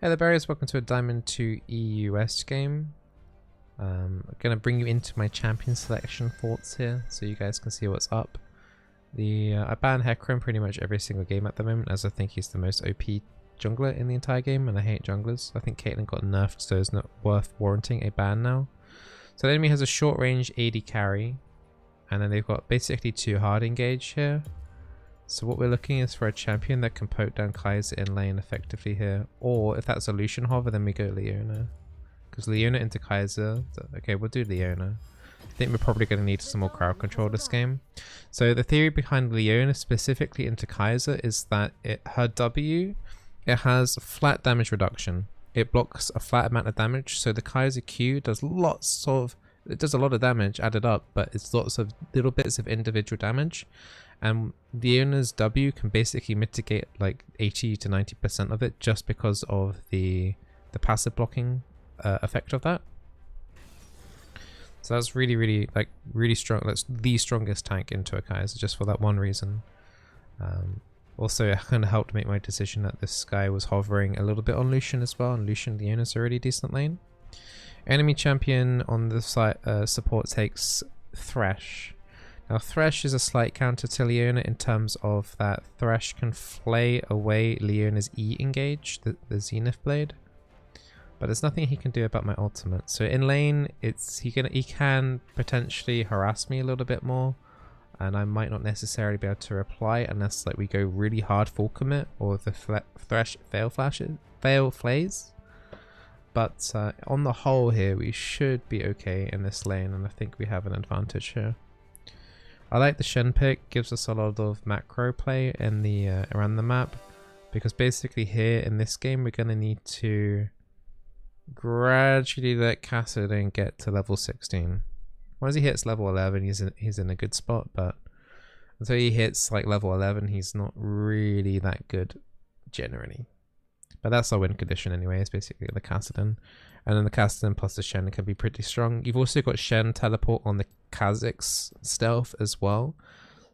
Hey there, Barriers. Welcome to a Diamond 2 EUS game. I'm going to bring you into my champion selection thoughts here so you guys can see what's up. I ban Hecarim pretty much every single game at the moment, as I think he's the most OP jungler in the entire game, and I hate junglers. I think Caitlyn got nerfed, so it's not worth warranting a ban now. So the enemy has a short range AD carry, and then they've got basically 2 hard engage here. So what we're looking is for a champion that can poke down Kaiser in lane effectively here, or if that's a Lucian hover, then we go Leona. Because Leona into Kaiser, okay, we'll do Leona. I think we're probably going to need some more crowd control this game. So the theory behind Leona specifically into Kaiser is that her W, it has flat damage reduction. It blocks a flat amount of damage, so the Kaiser Q does it does a lot of damage added up, but it's lots of little bits of individual damage. And Leona's W can basically mitigate like 80 to 90% of it just because of the passive blocking effect of that. So that's really strong. That's the strongest tank into a Kaiser just for that one reason. Also, it kind of helped make my decision that this guy was hovering a little bit on Lucian as well, and Lucian Leona's a really decent lane. Enemy champion on the side support takes Thresh. Now Thresh is a slight counter to Leona in terms of that Thresh can flay away Leona's E engage, the Zenith blade. But there's nothing he can do about my ultimate. So in lane, he can potentially harass me a little bit more, and I might not necessarily be able to reply unless like we go really hard full commit or the Thresh fail flays. But on the whole here, we should be okay in this lane, and I think we have an advantage here. I like the Shen pick, gives us a lot of macro play in the around the map, because basically here in this game we're going to need to gradually let Kassadin get to level 16. Once he hits level 11, he's in a good spot, but until he hits like level 11, he's not really that good generally. But that's our win condition anyway, it's basically the Kassadin. And then the Kassadin plus the Shen can be pretty strong. You've also got Shen teleport on the Kha'Zix stealth as well.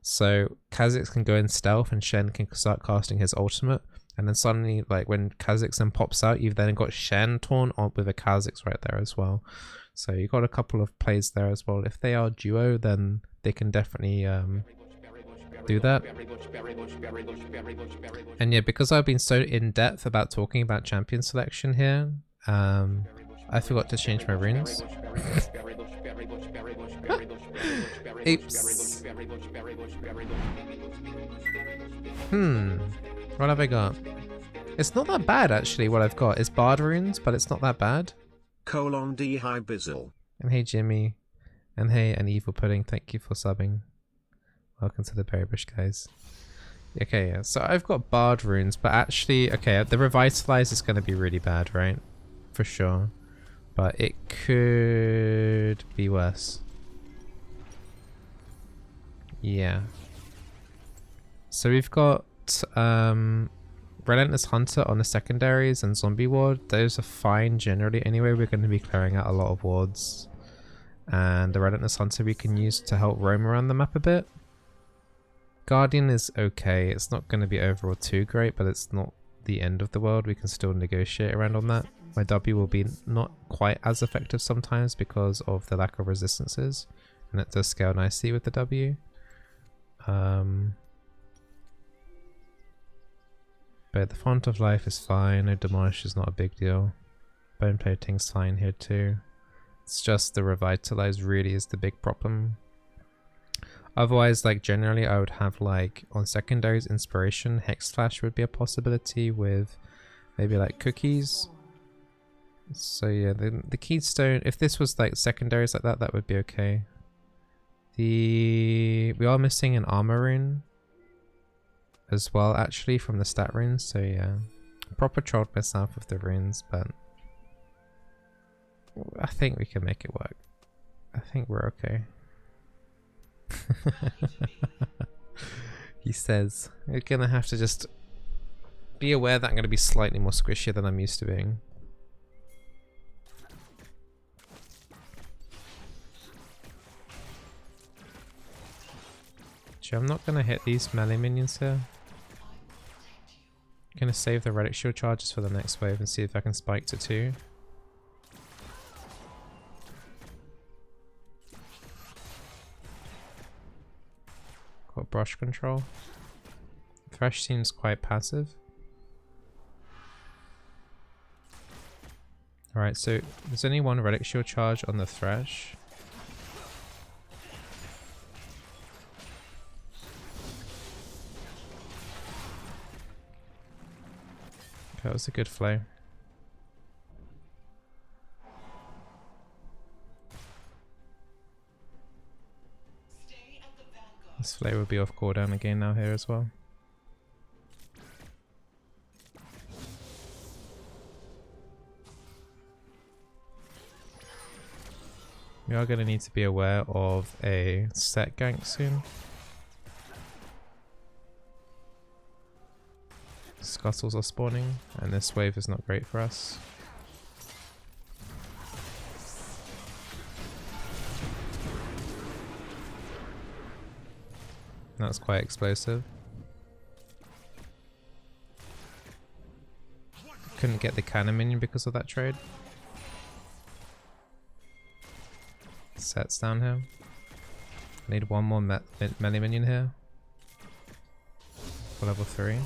So Kha'Zix can go in stealth and Shen can start casting his ultimate. And then suddenly, like when Kha'Zix then pops out, you've then got Shen torn on with a Kha'Zix right there as well. So you've got a couple of plays there as well. If they are duo, then they can definitely do that. And yeah, because I've been so in depth about talking about champion selection here, I forgot to change my runes. Oops. What have I got? It's not that bad actually what I've got. It's Bard runes, but it's not that bad. D hi Bizzle. And hey Jimmy. And hey an evil pudding, thank you for subbing. Welcome to the berry bush, guys. Okay, yeah, so I've got Bard runes, but actually, okay, the Revitalize is going to be really bad, right? For sure. But it could be worse. Yeah. So we've got Relentless Hunter on the secondaries and Zombie Ward. Those are fine generally. Anyway, we're going to be clearing out a lot of wards. And the Relentless Hunter we can use to help roam around the map a bit. Guardian is okay. It's not going to be overall too great, but it's not the end of the world. We can still negotiate around on that. My W will be not quite as effective sometimes because of the lack of resistances, and it does scale nicely with the W. But the Font of Life is fine. No Demolish is not a big deal. Bone Plating's fine here too. It's just the Revitalize really is the big problem. Otherwise, like generally I would have like on secondaries Inspiration, Hex Flash would be a possibility with maybe like Cookies. So yeah, the Keystone, if this was like secondaries like that, that would be okay. We are missing an Armor rune as well actually from the stat runes, so yeah. Proper trolled myself with the runes, but I think we can make it work. I think we're okay. He says, you're gonna have to just be aware that I'm gonna be slightly more squishier than I'm used to being. I'm not gonna hit these melee minions here. Gonna save the relic shield charges for the next wave and see if I can spike to 2. Got brush control. Thresh seems quite passive. Alright, so there's only one relic shield charge on the Thresh. That was a good flow. This flow will be off cooldown again now here as well. We are going to need to be aware of a set gank soon. Scuttles are spawning, and this wave is not great for us. That's quite explosive. Couldn't get the cannon minion because of that trade. Sets down here. I need one more melee minion here. For level 3.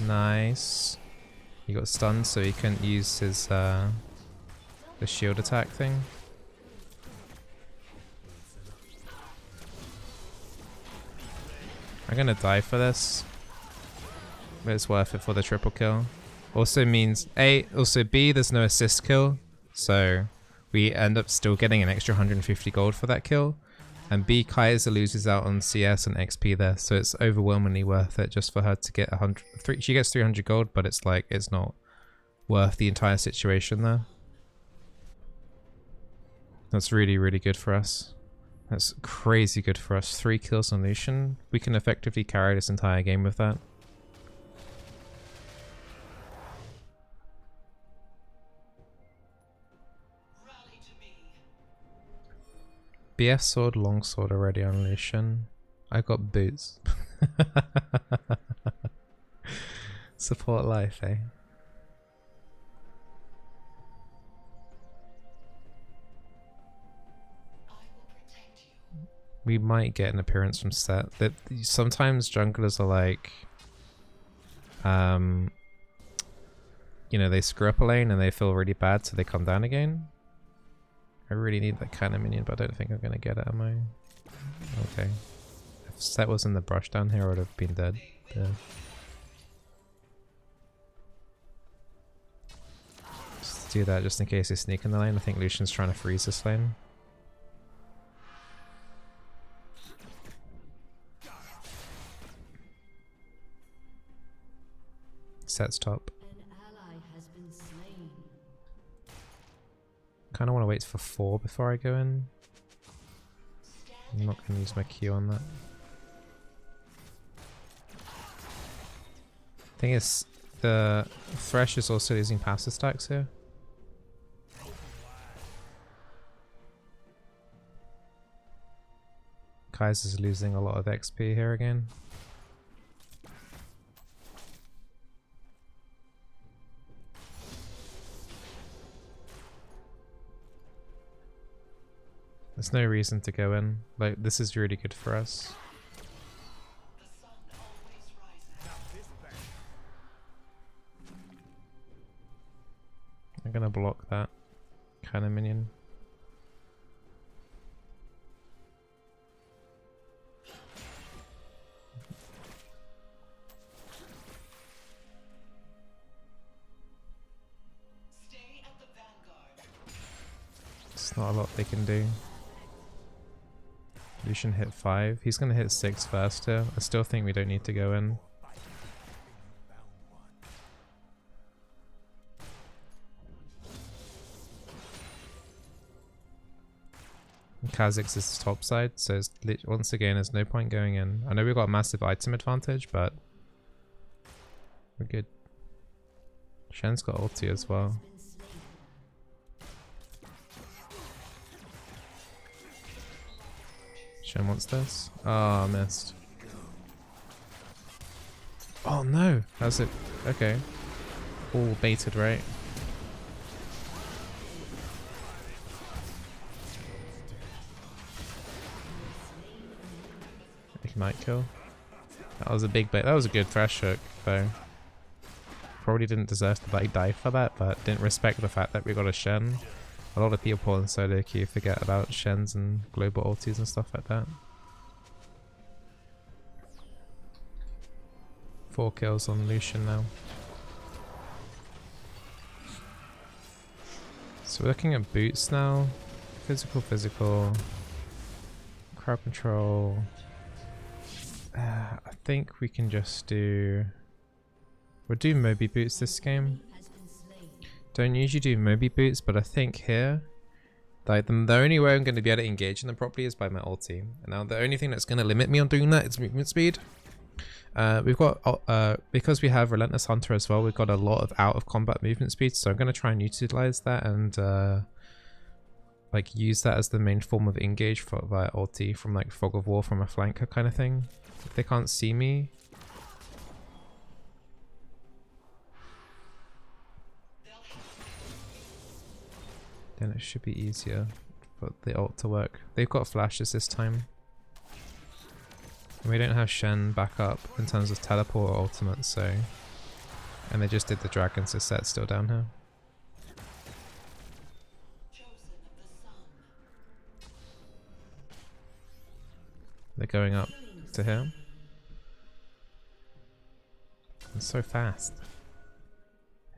Nice. He got stunned so he couldn't use his the shield attack thing. I'm gonna die for this, but it's worth it for the triple kill. Also means also B, there's no assist kill, so we end up still getting an extra 150 gold for that kill. And B, Kaiser loses out on CS and XP there, so it's overwhelmingly worth it just for her to get 100. She gets 300 gold, but it's like it's not worth the entire situation there. That's really, really good for us. That's crazy good for us. 3 kills on Lucian. We can effectively carry this entire game with that. BF sword, long sword already on Lucian. I got boots. Support life, eh? We might get an appearance from Set. That sometimes junglers are like, you know, they screw up a lane and they feel really bad, so they come down again. I really need that kind of minion, but I don't think I'm gonna get it, am I? Okay. If Set was in the brush down here, I would have been dead. Yeah. Just do that just in case they sneak in the lane. I think Lucian's trying to freeze this lane. Set's top. Kind of want to wait for 4 before I go in. I'm not going to use my Q on that. Thing is, the Thresh is also losing passive stacks here. Kaiser's losing a lot of XP here again. There's no reason to go in. Like, this is really good for us. I'm gonna block that kind of minion. It's not a lot they can do. Lucian hit 5. He's gonna hit 6 first here. I still think we don't need to go in. Kha'Zix is top side, so it's once again there's no point going in. I know we've got a massive item advantage, but we're good. Shen's got ulti as well. Shen wants this. Oh, I missed. Oh no! How's it? Okay. All baited, right? Ignite kill. That was a big bait. That was a good thrash hook, though. Probably didn't deserve to like die for that, but didn't respect the fact that we got a Shen. A lot of people in solo queue forget about Shens and global ultis and stuff like that. 4 kills on Lucian now. So we're looking at boots now. Physical. Crowd control. I think we can just do... We'll do Moby boots this game. Don't usually do Moby boots, but I think here, like the only way I'm going to be able to engage in them properly is by my ulti. And now the only thing that's going to limit me on doing that is movement speed. We've got, because we have Relentless Hunter as well, we've got a lot of out of combat movement speed, so I'm going to try and utilize that and like use that as the main form of engage for via ulti from like Fog of War from a flanker kind of thing. If they can't see me, then it should be easier for the ult to work. They've got flashes this time. And we don't have Shen back up in terms of teleport or ultimate, so... And they just did the dragon, so Set's still down here. They're going up to here. It's so fast.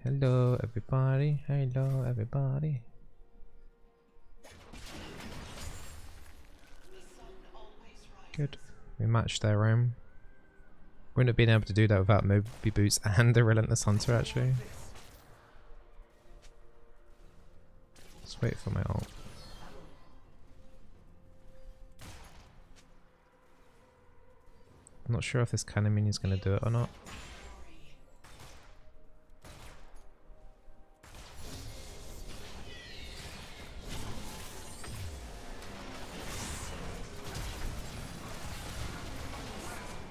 Hello everybody, hello everybody. Good. We matched their roam. Wouldn't have been able to do that without Moby Boots and the Relentless Hunter actually. Just wait for my ult. I'm not sure if this cannon minion is going to do it or not.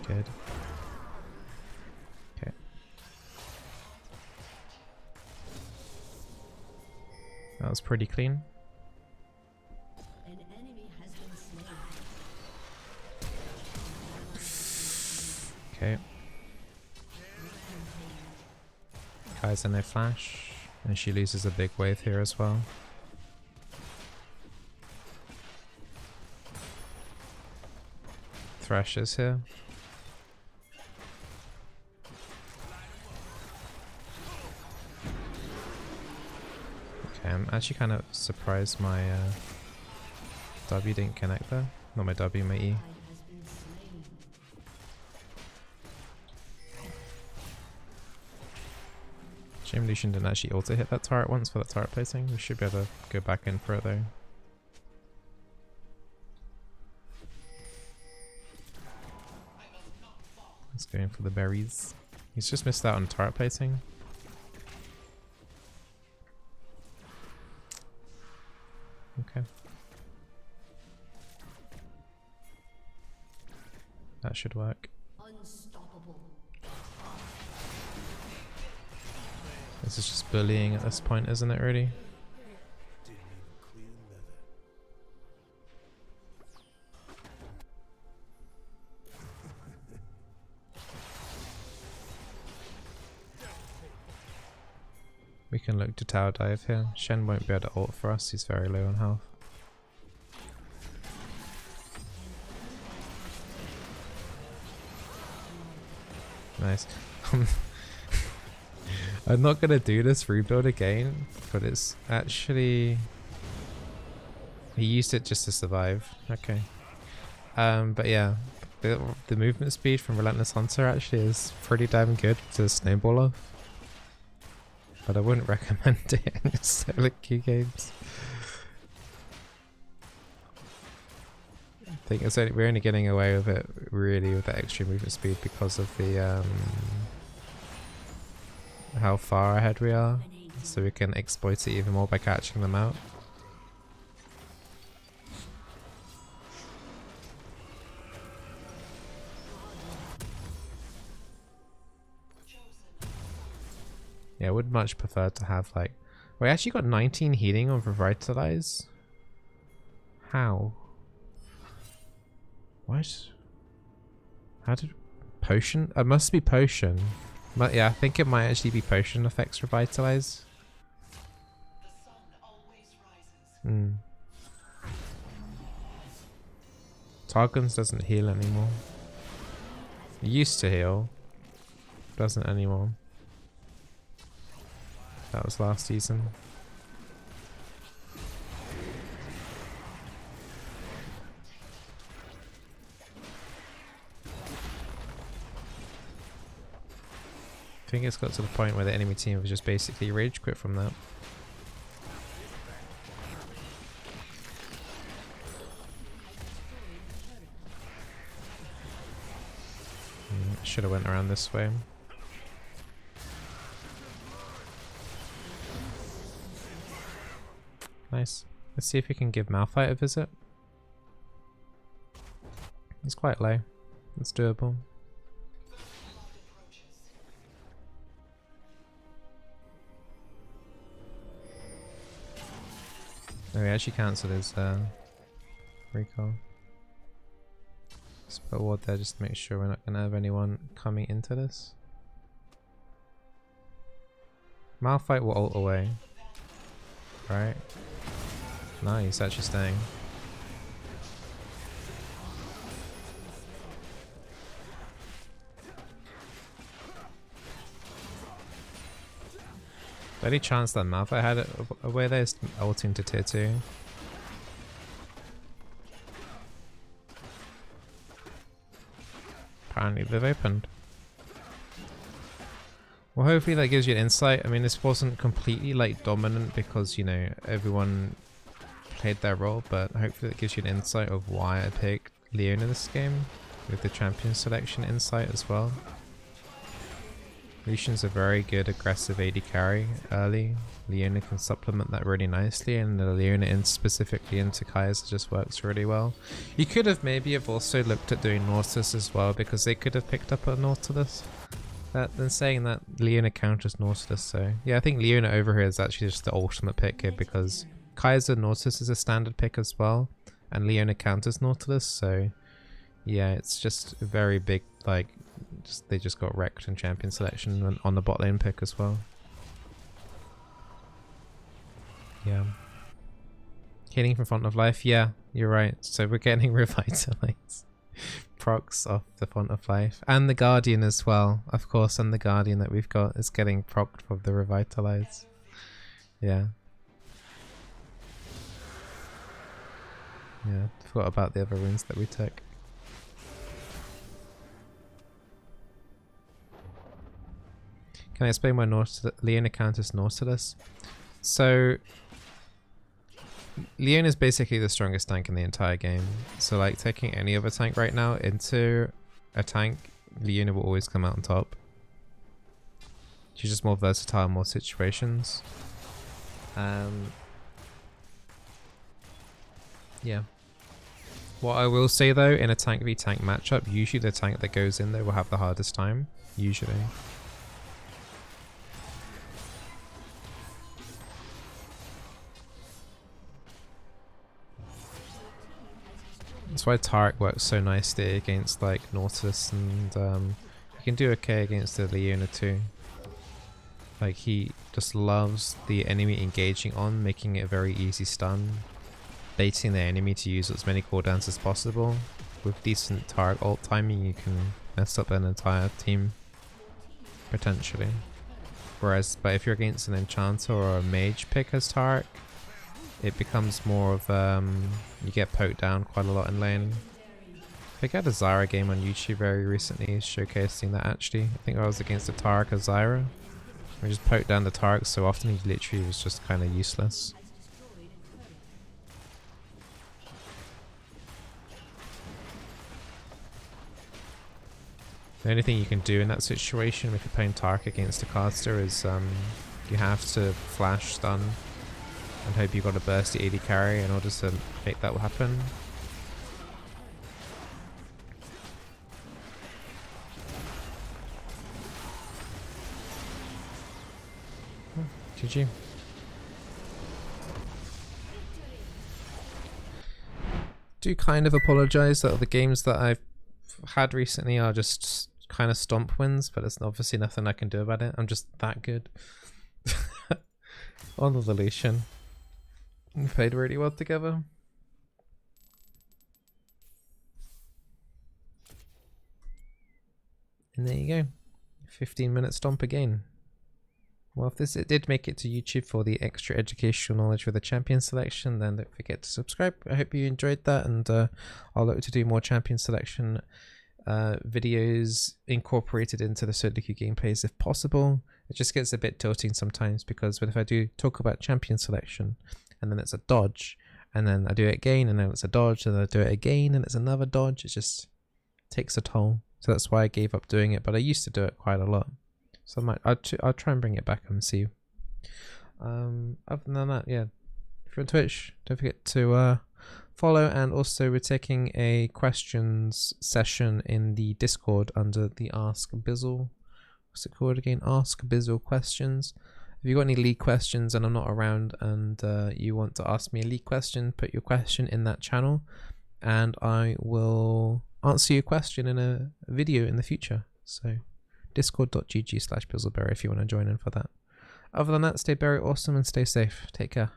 Good. Okay. That was pretty clean. An enemy has been slain. Okay. Kaiser no flash, and she loses a big wave here as well. Thresh is here. Okay, I'm actually kind of surprised my W didn't connect there. Not my W, my E. Shame Lucian didn't actually auto hit that turret once for that turret placing. We should be able to go back in for it though. He's going for the berries. He's just missed out on turret placing. Okay. That should work. Unstoppable. This is just bullying at this point, isn't it, really? We can look to tower dive here. Shen won't be able to ult for us, he's very low on health. Nice. I'm not gonna do this rebuild again, but it's actually... He used it just to survive. Okay. But yeah, the movement speed from Relentless Hunter actually is pretty damn good to Snowballer. But I wouldn't recommend it in solo queue games. I think it's only, we're only getting away with it really with that extra movement speed because of the how far ahead we are, so we can exploit it even more by catching them out. Yeah, I would much prefer to have like... We actually got 19 healing on Revitalize? How? What? How did... Potion? It must be potion. But yeah, I think it might actually be potion effects Revitalize. Hmm. Targums doesn't heal anymore. It used to heal. Doesn't anymore. That was last season. I think it's got to the point where the enemy team was just basically rage quit from that. Should have went around this way. Nice. Let's see if we can give Malphite a visit. He's quite low. It's doable. Oh, he actually cancelled his recall. Let's put a ward there just to make sure we're not going to have anyone coming into this. Malphite will ult away. Right. No, he's actually staying. The only chance that Malphite had it away there is ulting to tier 2. Apparently they've opened. Well, hopefully that gives you an insight. I mean, this wasn't completely like dominant because, you know, everyone played their role, but hopefully it gives you an insight of why I picked Leona this game with the champion selection insight as well. Lucian's a very good aggressive AD carry early. Leona can supplement that really nicely, and the Leona in specifically into Kai'Sa just works really well. You could have maybe have also looked at doing Nautilus as well, because they could have picked up a Nautilus. Then saying that, Leona counters Nautilus, so yeah, I think Leona over here is actually just the ultimate pick here, because Kai'Sa Nautilus is a standard pick as well, and Leona counters Nautilus, so yeah, it's just a very big, like, they just got wrecked in champion selection on the bot lane pick as well. Yeah. Healing from Font of Life, yeah, you're right. So we're getting Revitalize procs off the Font of Life. And the Guardian as well, of course, and the Guardian that we've got is getting procced from the Revitalize. Yeah. Yeah, forgot about the other runes that we took. Can I explain why Leona counters Nautilus? So, Leona is basically the strongest tank in the entire game. So like taking any other tank right now into a tank, Leona will always come out on top. She's just more versatile in more situations. Yeah. What I will say though, in a tank v tank matchup, usually the tank that goes in there will have the hardest time. Usually. That's why Taric works so nicely against like Nautilus, and he can do okay against the Leona too. Like he just loves the enemy engaging on, making it a very easy stun, baiting the enemy to use as many cooldowns as possible. With decent Taric ult timing, you can mess up an entire team potentially. But if you're against an enchanter or a mage pick as Taric, it becomes more of you get poked down quite a lot in lane. I think I had a Zyra game on YouTube very recently showcasing that actually. I think I was against a Taric or Zyra. We just poked down the Taric so often he literally was just kind of useless. The only thing you can do in that situation if you're playing Taric against a caster is you have to flash stun and hope you got a bursty AD carry in order to make that happen. GG. Do kind of apologise that the games that I've had recently are just kind of stomp wins, but it's obviously nothing I can do about it. I'm just that good. On the Lucian. We played really well together. And there you go. 15-minute stomp again. Well, if it did make it to YouTube for the extra educational knowledge with the champion selection, then don't forget to subscribe. I hope you enjoyed that, and I'll look to do more champion selection videos incorporated into the Sudoku gameplays if possible. It just gets a bit tilting sometimes, because if I do talk about champion selection and then it's a dodge, and then I do it again and then it's a dodge, and then I do it again and it's another dodge, it just takes a toll. So that's why I gave up doing it, but I used to do it quite a lot. So I'll try and bring it back and see. Other than that, yeah, if you're on Twitch, don't forget to follow, and also we're taking a questions session in the Discord under the Ask Bizzle. What's it called again? Ask Bizzle questions. If you've got any league questions and I'm not around, and you want to ask me a league question, put your question in that channel, and I will answer your question in a video in the future. So discord.gg/Bizzleberry if you want to join in for that. Other than that, stay very awesome and stay safe. Take care.